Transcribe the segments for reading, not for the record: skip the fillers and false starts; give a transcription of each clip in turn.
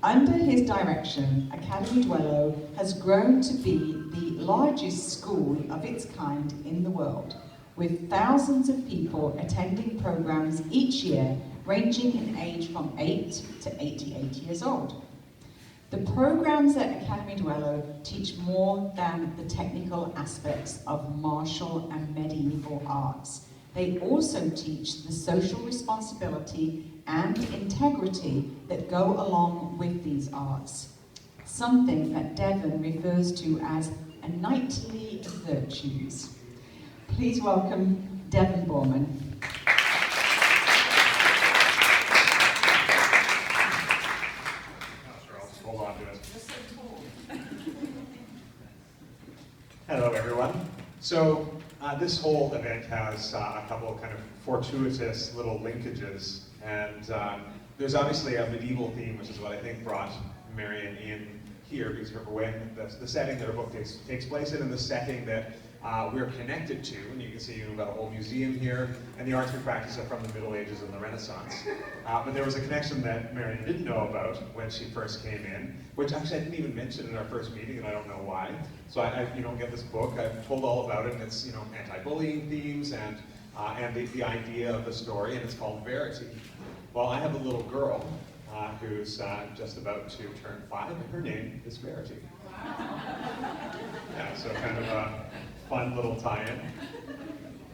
Under his direction, Academie Duello has grown to be the largest school of its kind in the world, with thousands of people attending programs each year ranging in age from 8 to 88 years old. The programs at Academie Duello teach more than the technical aspects of martial and medieval arts. They also teach the social responsibility and integrity that go along with these arts, something that Devon refers to as a knightly virtues. Please welcome Devon Boorman. Hold on to it. Hello, everyone. So this whole event has a couple of kind of fortuitous little linkages, and there's obviously a medieval theme, which is what I think brought Marion in here, because when the setting that her book takes place in, and the setting that we're connected to, and you can see we've got a whole museum here, and the arts we practice are from the Middle Ages and the Renaissance. But there was a connection that Marion didn't know about when she first came in, which actually I didn't even mention in our first meeting, and I don't know why. So I get this book, I've told all about it, and it's anti-bullying themes and the idea of the story, and it's called Verity. Well, I have a little girl who's just about to turn 5, and her name is Verity. Yeah, so kind of a fun little tie-in.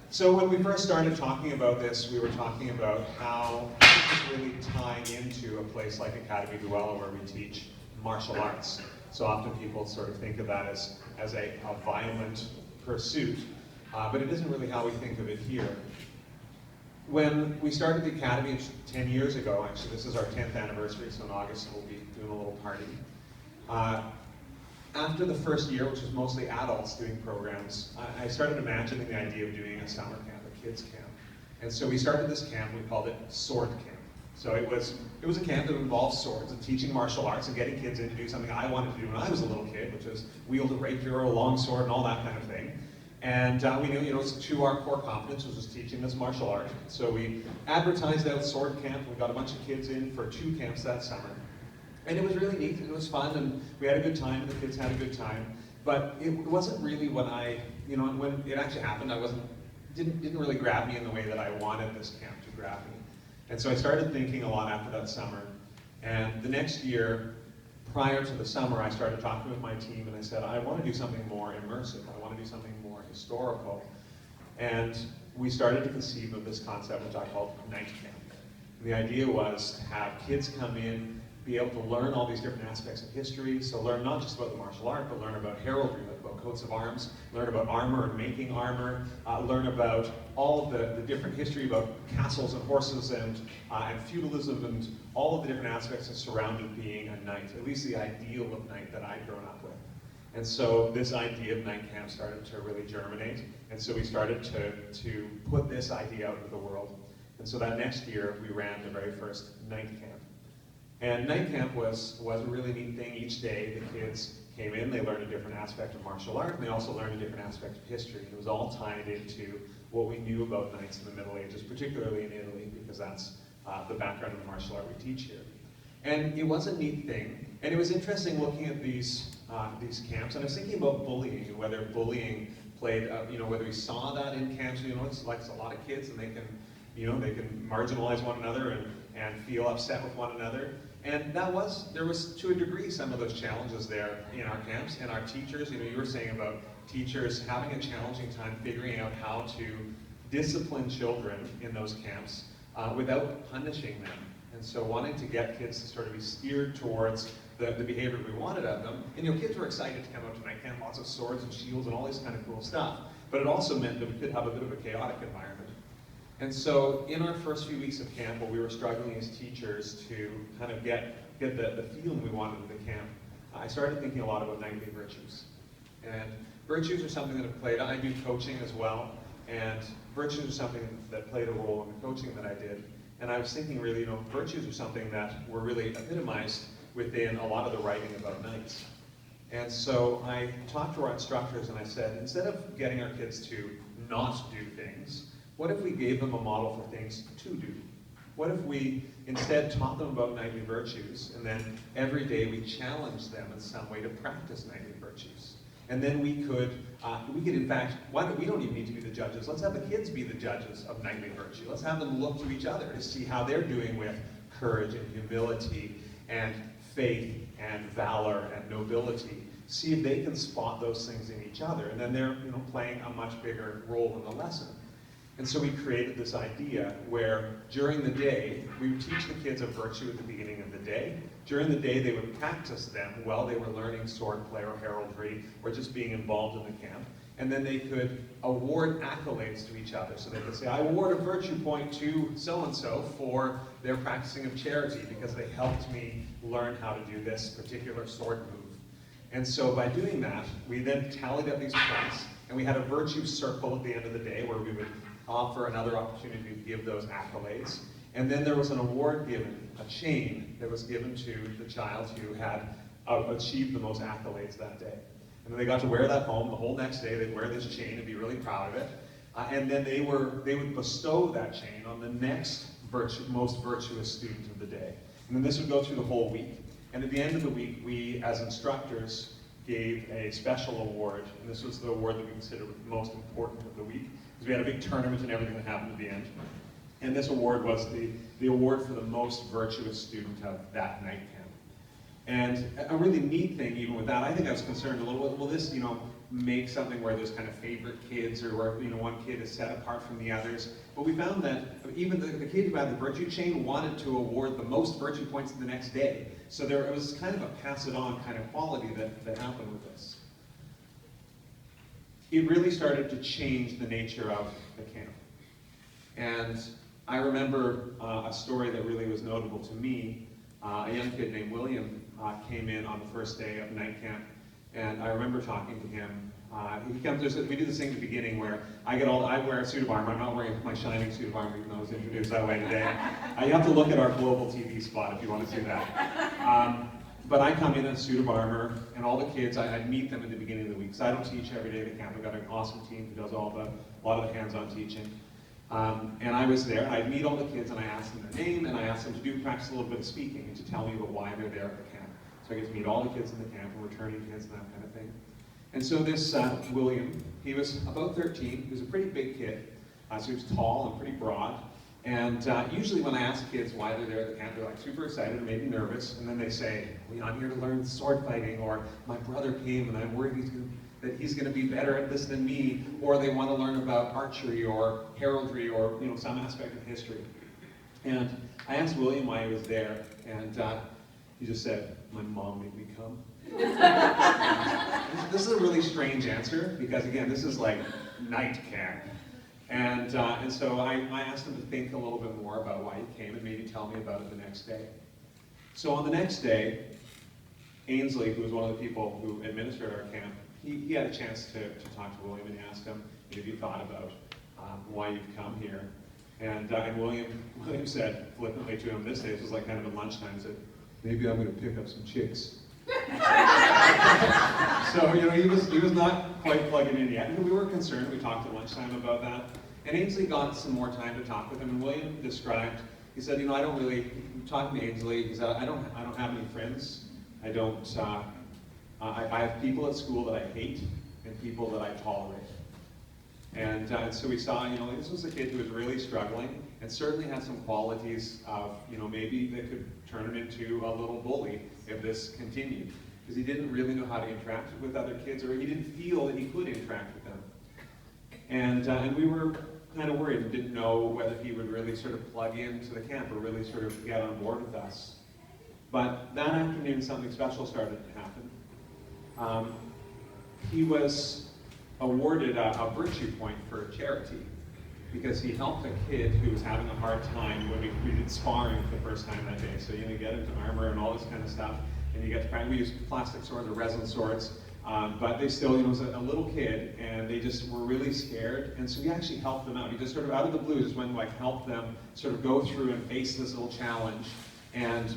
So when we first started talking about this, we were talking about how this is really tying into a place like Academie Duello, where we teach martial arts. So often people sort of think of that as a violent pursuit, but it isn't really how we think of it here. When we started the Academy 10 years ago, actually this is our 10th anniversary, so in August we'll be doing a little party. After the first year, which was mostly adults doing programs, I started imagining the idea of doing a summer camp, a kids camp. And so we started this camp, we called it Sword Camp. So it was a camp that involved swords and teaching martial arts and getting kids in to do something I wanted to do when I was a little kid, which was wield a rapier or a long sword and all that kind of thing. And we knew, it's to our core competence, was just teaching this martial art. So we advertised out Sword Camp, we got a bunch of kids in for 2 camps that summer. And it was really neat, and it was fun, and we had a good time, and the kids had a good time. But it wasn't really when when it actually happened, didn't really grab me in the way that I wanted this camp to grab me. And so I started thinking a lot after that summer. And the next year, prior to the summer, I started talking with my team, and I said, I want to do something more immersive. I want to do something more historical. And we started to conceive of this concept, which I called Night Camp. And the idea was to have kids come in, be able to learn all these different aspects of history, so learn not just about the martial art, but learn about heraldry, like about coats of arms, learn about armor and making armor, learn about all of the different history about castles and horses and feudalism and all of the different aspects that surrounded being a knight, at least the ideal of knight that I'd grown up with. And so this idea of night camp started to really germinate, and so we started to put this idea out into the world. And so that next year, we ran the very first night camp. And night camp was a really neat thing. Each day, the kids came in, they learned a different aspect of martial art, and they also learned a different aspect of history. It was all tied into what we knew about knights in the Middle Ages, particularly in Italy, because that's the background of the martial art we teach here. And it was a neat thing, and it was interesting looking at these camps, and I was thinking about bullying, and whether bullying played, whether we saw that in camps. It's like a lot of kids, and they can marginalize one another and feel upset with one another. And there was to a degree some of those challenges there in our camps, and our teachers, you were saying about teachers having a challenging time figuring out how to discipline children in those camps without punishing them. And so wanting to get kids to sort of be steered towards the behavior we wanted of them. And kids were excited to come out to night camp, lots of swords and shields and all this kind of cool stuff. But it also meant that we could have a bit of a chaotic environment. And so in our first few weeks of camp, while we were struggling as teachers to kind of get the feeling we wanted of the camp, I started thinking a lot about knightly virtues. And virtues are something that have played, I do coaching as well, and virtues are something that played a role in the coaching that I did. And I was thinking really, virtues are something that were really epitomized within a lot of the writing about knights. And so I talked to our instructors and I said, instead of getting our kids to not do things, what if we gave them a model for things to do? What if we instead taught them about knightly virtues, and then every day we challenged them in some way to practice knightly virtues? And then we could in fact, we don't even need to be the judges. Let's have the kids be the judges of knightly virtue. Let's have them look to each other to see how they're doing with courage and humility and faith and valor and nobility. See if they can spot those things in each other, and then they're playing a much bigger role in the lesson. And so we created this idea where during the day, we would teach the kids a virtue at the beginning of the day. During the day, they would practice them while they were learning swordplay or heraldry or just being involved in the camp. And then they could award accolades to each other. So they could say, I award a virtue point to so-and-so for their practicing of charity because they helped me learn how to do this particular sword move. And so by doing that, we then tallied up these points, and we had a virtue circle at the end of the day where we would offer another opportunity to give those accolades. And then there was an award given, a chain that was given to the child who had achieved the most accolades that day. And then they got to wear that home the whole next day. They'd wear this chain and be really proud of it. And then they would bestow that chain on the next most virtuous student of the day. And then this would go through the whole week. And at the end of the week, we, as instructors, gave a special award. And this was the award that we considered the most important of the week, because we had a big tournament and everything that happened at the end. And this award was the award for the most virtuous student of that night camp. And a really neat thing, even with that, I think I was concerned a little bit, will this, make something where there's kind of favorite kids, or where, one kid is set apart from the others. But we found that even the kid who had the virtue chain wanted to award the most virtue points the next day. So there was kind of a pass-it-on kind of quality that happened with this. It really started to change the nature of the camp. And I remember a story that really was notable to me. A young kid named William came in on the first day of night camp, and I remember talking to him. We do this thing at the beginning where I wear a suit of armor. I'm not wearing my shining suit of armor, even though I was introduced that way today. You have to look at our global TV spot if you want to see that. But I come in a suit of armor, and all the kids, I'd meet them in the beginning of the week. So I don't teach every day at the camp. I've got an awesome team who does a lot of the hands-on teaching. And I was there, and I'd meet all the kids, and I asked them their name, and I asked them to practice a little bit of speaking and to tell me about why they're there at the camp. So I get to meet all the kids in the camp, and returning kids, and that kind of thing. And so this William, he was about 13. He was a pretty big kid. So he was tall and pretty broad. And usually when I ask kids why they're there at the camp, they're like super excited and maybe nervous. And then they say, well, I'm here to learn sword fighting, or my brother came and I'm worried that he's going to be better at this than me, or they want to learn about archery or heraldry or some aspect of history. And I asked William why he was there, and he just said, my mom made me come. This is a really strange answer, because again, this is like night camp. And so I asked him to think a little bit more about why he came and maybe tell me about it the next day. So on the next day, Ainsley, who was one of the people who administered our camp, he had a chance to talk to William and ask him if he thought about why you've come here. And William said flippantly to him, this was like kind of at lunchtime, said, maybe I'm going to pick up some chicks. So he was not quite plugging in yet, and we were concerned. We talked at lunchtime about that, and Ainsley got some more time to talk with him. And William described, he said, I don't really, talking to Ainsley, he said, I don't have any friends. I have people at school that I hate and people that I tolerate. And so we saw, this was a kid who was really struggling and certainly had some qualities of, maybe that could turn him into a little bully if this continued. Because he didn't really know how to interact with other kids, or he didn't feel that he could interact with them. And we were kind of worried and didn't know whether he would really sort of plug into the camp or really sort of get on board with us. But that afternoon, something special started to happen. He was awarded a virtue point for charity, because he helped a kid who was having a hard time when we did sparring for the first time that day. So you get into armor and all this kind of stuff, and you get to practice. We used plastic swords or resin swords, but they still, was a little kid, and they just were really scared. And so we actually helped them out. He just sort of out of the blue just went and helped them sort of go through and face this little challenge, and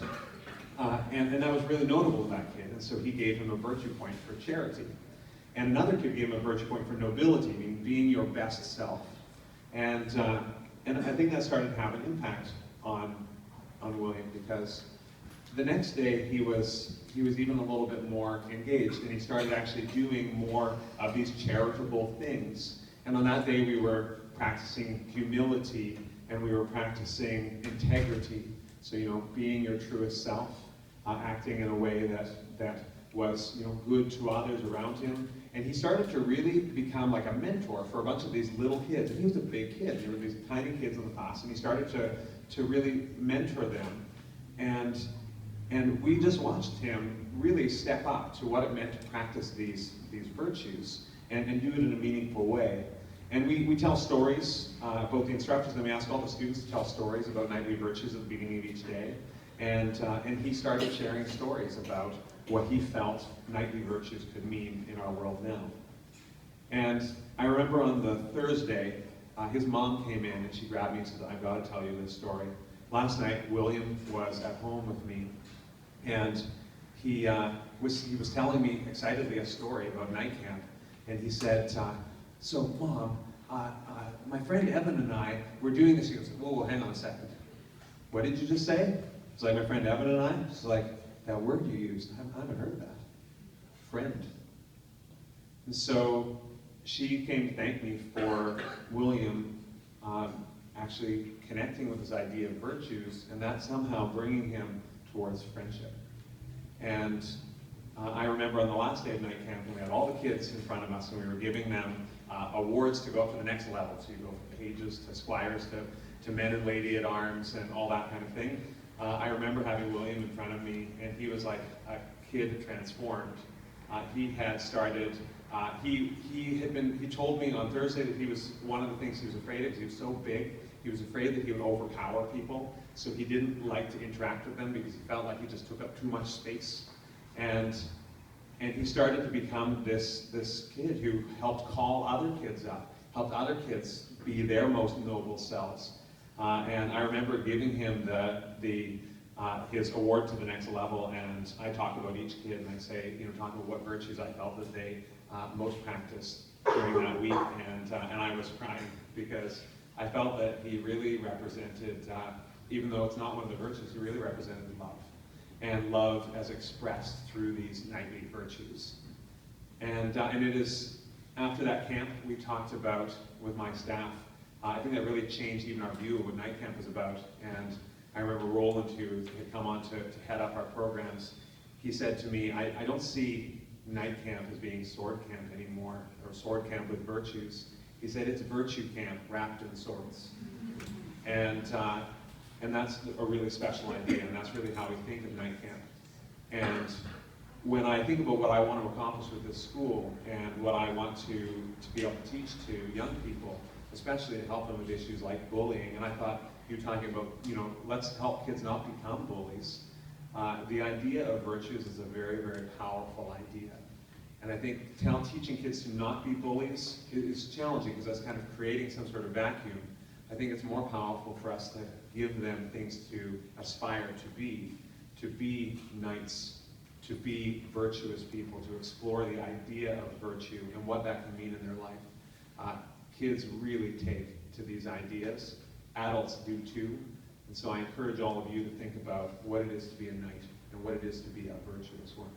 that was really notable to that kid. And so he gave him a virtue point for charity, and another kid gave him a virtue point for nobility, meaning being your best self. And I think that started to have an impact on William, because the next day he was even a little bit more engaged, and he started actually doing more of these charitable things. And on that day we were practicing humility, and we were practicing integrity. So, being your truest self, acting in a way that was, good to others around him. And he started to really become like a mentor for a bunch of these little kids. And he was a big kid. There were these tiny kids in the class, and he started to really mentor them. And we just watched him really step up to what it meant to practice these virtues and do it in a meaningful way. And we tell stories, both the instructors, and we ask all the students to tell stories about knightly virtues at the beginning of each day. And he started sharing stories about what he felt knightly virtues could mean in our world now. And I remember on the Thursday, his mom came in and she grabbed me and said, "I've got to tell you this story. Last night, William was at home with me, and he was telling me excitedly a story about night camp. And he said, so Mom, my friend Evan and I were doing this." He goes, "Whoa, hang on a second. What did you just say?" It's like, "My friend Evan and I?" It's like, "That word you used, I haven't heard that. Friend." And so she came to thank me for William actually connecting with this idea of virtues, and that somehow bringing him towards friendship. And I remember on the last day of night camp, when we had all the kids in front of us, and we were giving them awards to go up to the next level. So you go from pages to squires to men and lady at arms and all that kind of thing. I remember having William in front of me, and he was like a kid transformed. He had started, he told me on Thursday that he was, one of the things he was afraid of, because he was so big, he was afraid that he would overpower people. So he didn't like to interact with them because he felt like he just took up too much space. And he started to become this kid who helped call other kids up, helped other kids be their most noble selves. And I remember giving him his award to the next level, and I talk about each kid, and I say, talk about what virtues I felt that they most practiced during that week, and I was crying because I felt that he really represented, even though it's not one of the virtues, he really represented love, and love as expressed through these knightly virtues. And it is, after that camp, we talked about, with my staff, I think that really changed even our view of what night camp was about. And I remember Roland, who had come on to head up our programs, he said to me, I don't see night camp as being sword camp anymore, or sword camp with virtues. He said it's virtue camp wrapped in swords. And that's a really special idea, and that's really how we think of night camp. And when I think about what I want to accomplish with this school, and what I want to be able to teach to young people, especially to help them with issues like bullying, and I thought you were talking about, let's help kids not become bullies. The idea of virtues is a very, very powerful idea. And I think teaching kids to not be bullies is challenging, because that's kind of creating some sort of vacuum. I think it's more powerful for us to give them things to aspire to be knights, to be virtuous people, to explore the idea of virtue and what that can mean in their life. Kids really take to these ideas. Adults do too. And so I encourage all of you to think about what it is to be a knight and what it is to be a virtuous one.